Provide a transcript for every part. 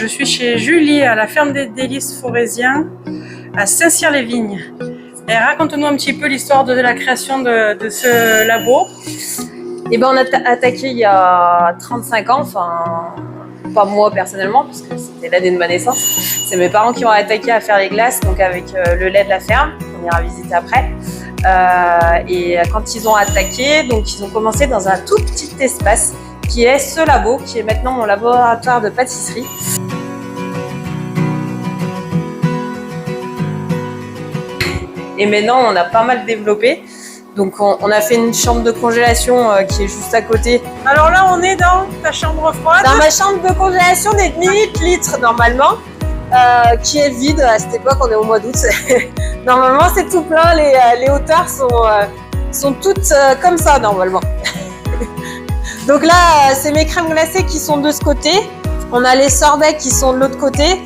Je suis chez Julie à la ferme des délices forésiens à Saint-Cyr-les-Vignes. Et raconte-nous un petit peu l'histoire de la création de ce labo. Et ben, on a attaqué il y a 35 ans, enfin pas moi personnellement parce que c'était l'année de ma naissance. C'est mes parents qui ont attaqué à faire les glaces, donc avec le lait de la ferme, on ira visiter après. Et quand ils ont attaqué, donc ils ont commencé dans un tout petit espace qui est ce labo, qui est maintenant mon laboratoire de pâtisserie. Et maintenant, on a pas mal développé. Donc on a fait une chambre de congélation qui est juste à côté. Alors là, on est dans ta chambre froide. Dans ma chambre de congélation des demi-litres normalement, qui est vide. À cette époque, on est au mois d'août. Normalement, c'est tout plein. Les hauteurs sont toutes comme ça normalement. Donc là, c'est mes crèmes glacées qui sont de ce côté. On a les sorbets qui sont de l'autre côté,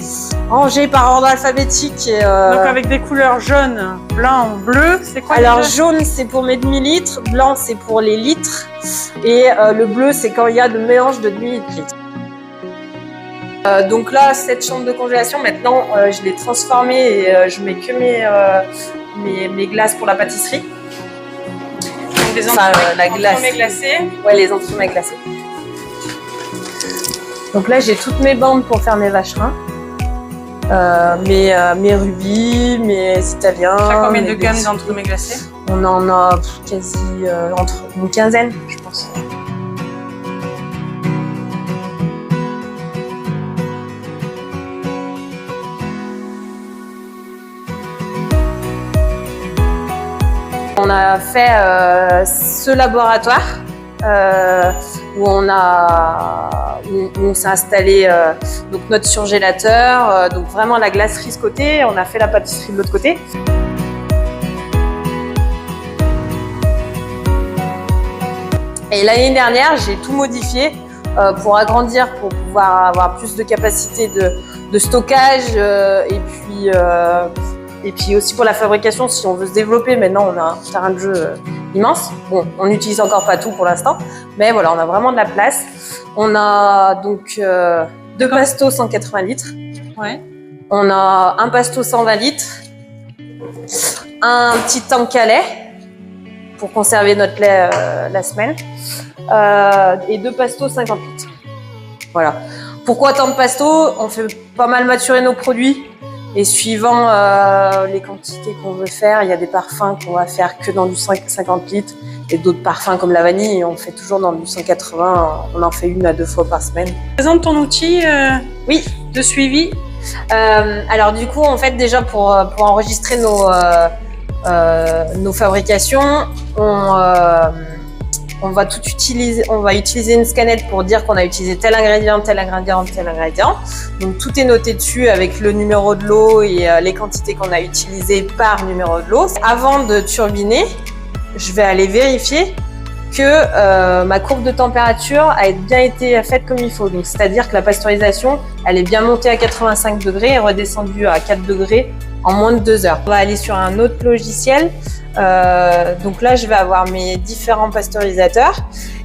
rangés par ordre alphabétique. Donc avec des couleurs jaune, blanc, bleu, c'est quoi? Alors jaune, c'est pour mes demi-litres, blanc, c'est pour les litres, et le bleu, c'est quand il y a le mélange de demi-litres. Donc là, cette chambre de congélation, maintenant, je l'ai transformée et je mets que mes glaces pour la pâtisserie. Donc des entremets glacés. Ouais, les entremets glacés. Donc là, j'ai toutes mes bandes pour faire mes vacherins, mes rubis, mes italiens. Tu as combien de gammes d'entremets glacés? On en a quasi entre une quinzaine, je pense. On a fait ce laboratoire où on s'est installé donc notre surgélateur, donc vraiment la glacerie ce côté, on a fait la pâtisserie de l'autre côté. Et l'année dernière, j'ai tout modifié pour agrandir, pour pouvoir avoir plus de capacité de stockage et puis aussi pour la fabrication, si on veut se développer. Maintenant, on a un terrain de jeu immense. Bon, on n'utilise encore pas tout pour l'instant, mais voilà, on a vraiment de la place. On a donc deux pastos 180 litres. Ouais. On a un pasto 120 litres, un petit tank à lait pour conserver notre lait la semaine, et deux pastos 50 litres. Voilà. Pourquoi tant de pastos? On fait pas mal maturer nos produits. Et suivant les quantités qu'on veut faire, il y a des parfums qu'on va faire que dans du 50 litres et d'autres parfums comme la vanille, on fait toujours dans du 180, on en fait 1 à 2 fois par semaine. Présente ton outil oui. de suivi. Alors du coup, en fait, déjà pour enregistrer nos fabrications, on va utiliser une scanette pour dire qu'on a utilisé tel ingrédient, tel ingrédient, tel ingrédient. Donc tout est noté dessus avec le numéro de l'eau et les quantités qu'on a utilisées par numéro de l'eau. Avant de turbiner, je vais aller vérifier que ma courbe de température a bien été faite comme il faut. Donc c'est-à-dire que la pasteurisation, elle est bien montée à 85 degrés et redescendue à 4 degrés en moins de 2 heures. On va aller sur un autre logiciel. Donc là, je vais avoir mes différents pasteurisateurs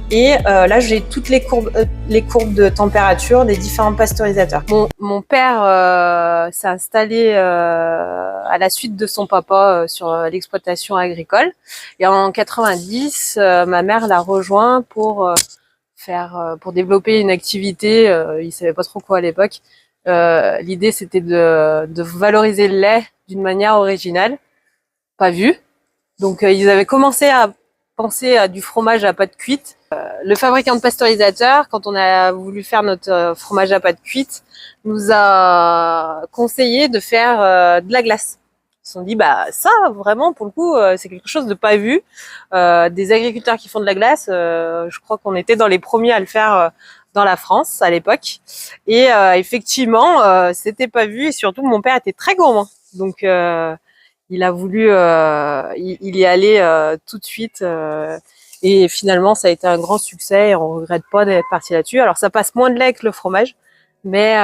et là, j'ai toutes les courbes de température des différents pasteurisateurs. Mon père s'est installé à la suite de son papa sur l'exploitation agricole et en 90, ma mère l'a rejoint pour développer une activité. Il savait pas trop quoi à l'époque. L'idée, c'était de valoriser le lait d'une manière originale, pas vue. Donc, ils avaient commencé à penser à du fromage à pâte cuite. Le fabricant de pasteurisateurs, quand on a voulu faire notre fromage à pâte cuite, nous a conseillé de faire de la glace. Ils se sont dit, bah ça, vraiment, pour le coup, c'est quelque chose de pas vu. Des agriculteurs qui font de la glace, je crois qu'on était dans les premiers à le faire dans la France à l'époque. Et effectivement, c'était pas vu. Et surtout, mon père était très gourmand. Donc, il a voulu il y aller tout de suite et finalement ça a été un grand succès et on regrette pas d'être parti là-dessus. Alors ça passe moins de lait que le fromage, mais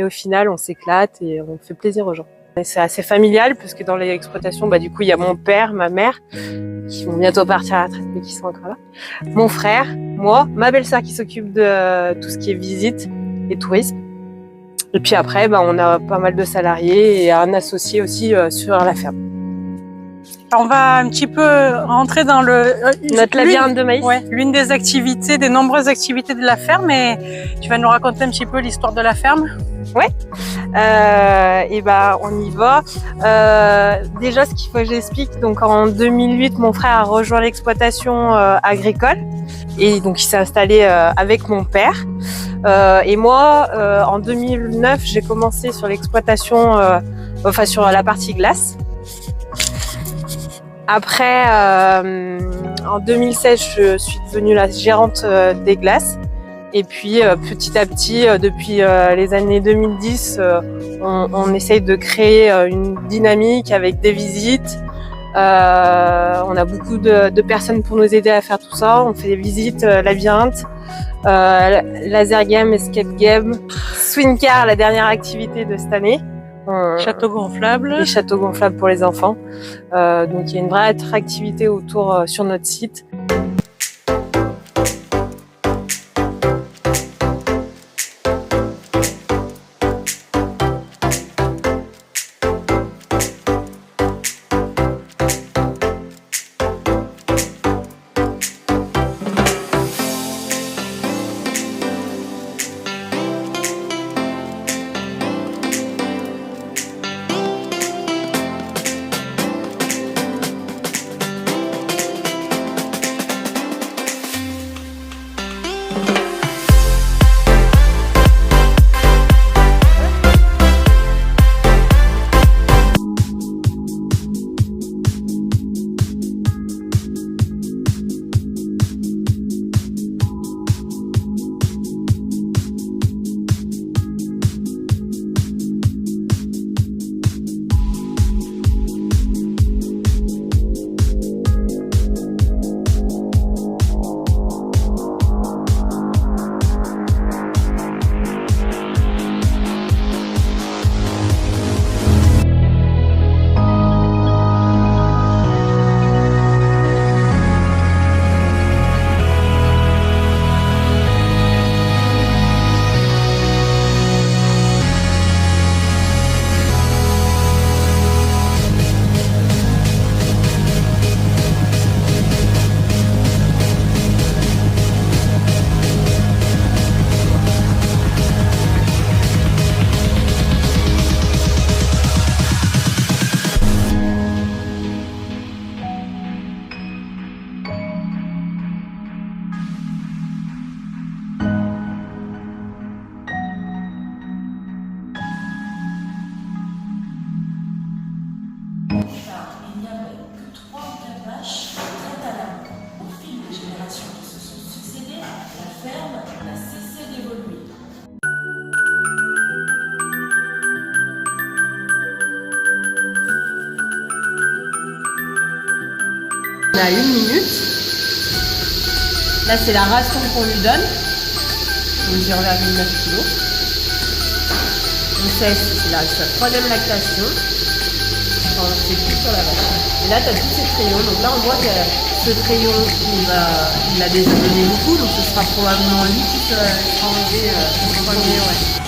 au final on s'éclate et on fait plaisir aux gens. C'est assez familial parce que dans les exploitations, du coup il y a mon père, ma mère qui vont bientôt partir à la retraite mais qui sont encore là, mon frère, moi, ma belle-sœur qui s'occupe de tout ce qui est visite et tourisme, Et puis après, on a pas mal de salariés et un associé aussi sur la ferme. On va un petit peu rentrer dans notre labyrinthe de maïs. Ouais, l'une des activités, des nombreuses activités de la ferme. Et tu vas nous raconter un petit peu l'histoire de la ferme. Ouais. On y va. Déjà, ce qu'il faut que j'explique, donc en 2008, mon frère a rejoint l'exploitation agricole et donc il s'est installé avec mon père. Et moi, en 2009, j'ai commencé sur l'exploitation, sur la partie glace. Après, en 2016, je suis devenue la gérante des glaces. Et puis, petit à petit, depuis les années 2010, on essaye de créer une dynamique avec des visites. On a beaucoup de personnes pour nous aider à faire tout ça. On fait des visites labyrinthe, laser game, escape game, swing car, la dernière activité de cette année. Château gonflable. Les châteaux gonflables pour les enfants. Donc, il y a une vraie attractivité autour sur notre site. On a 1 minute. Là, c'est la ration qu'on lui donne. Donc 0,9 kg. On sait c'est la 3e lactation. C'est plus sur la vache. Et là, tu as tous ces crayons. Donc là, on voit que ce crayon, il a déjà donné beaucoup. Donc ce sera probablement lui qui sera enlevé en premier. Ouais.